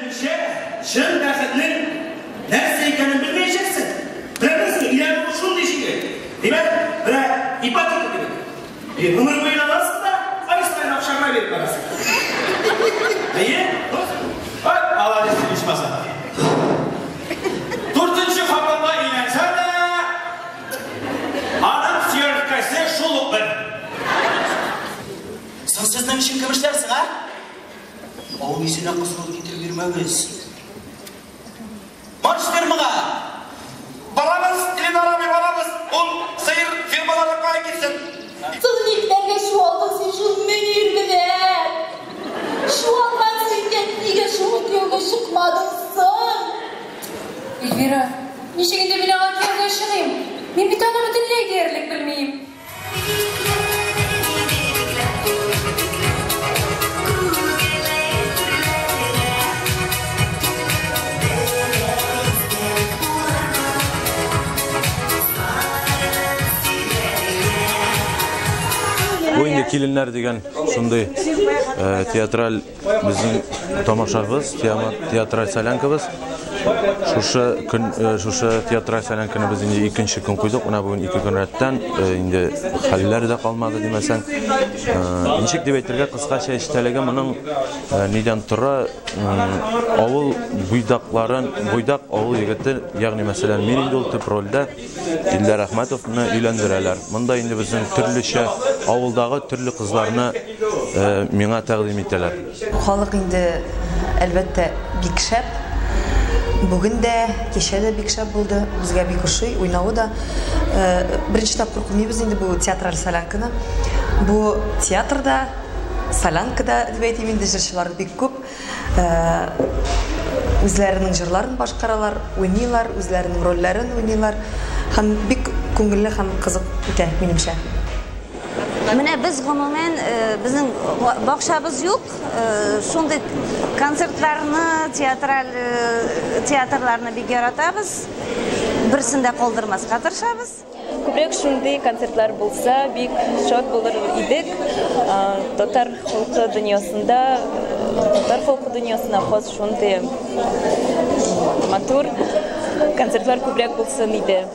меніңше, шын бақытның нәрсе екенін білмейсің. Білмейсің, иляның ұшын дейші керек. Демек, бірақ ипотека керек. Өмір бойын аласың да, ай сайын ақшаңа беріп барасың. Әйе? Ала десін ішмаса. 4-ші қабылға иленсе де, аның сүйерткәсі шулық бір. Сен сіздің үшін кіміштәрсің, а? Ауыл есіне қысылып кетір бермәуіз. Марштер мұға! Баламыз, Ленараби баламыз, ол сыйыр фирмалары қай кетсін. Сылнектерге шу алдың сен шу мені үргілер. Шу алған сенген неге шуы күйеуге шықмадыңсың? Эльвира, нешегінде мен аға күйеуге шығайым? Мен бит анамы тіллеге ерлік білмейім. Oyunda Kilinler деген шундай театраль біздің тамашабыз, театраль солянкабыз. Шушы театраль солянканы біз инде 2-ші күн қойдық. Уна бүгін 2 күн рәттен инде хәлләр дә калмады демәсәң. Ничек дип әйтергә кыскача эштәлеге моның нидән тора авыл буйдак авыл егете, ягъни мәсәлән мин инде ул төп рольдә Илдар Әхмәтовны өйләндерәләр. Монда инде безнең төрлечә авылдагы төрле кызларны миңа тәкъдим итәләр. Халык инде әлбәттә бик шәп. Бүген дә, кичә дә бик шәп булды. Безгә бик ошый, уйнавы да. Беренче тапкыр куймыйбыз инде бу театраль солянканы. Бу театрда, солянкада дип әйтим инде җырчылар бик күп. Үзләренең җырларын башкаралар, уйныйлар, үзләренең рольләрен уйныйлар. Һәм бик күңелле һәм кызык үтә минемчә. Менә без гомумән безнең бакчабыз юк. Шундый концертларны, театрларны бик яратабыз. Берсендә калдырмаска тырышабыз. Күбрәк шундый концертлар булса, бик шат булыр идек. Татар халкы дөньясына хас шундый матур концертлар күбрәк булсын иде.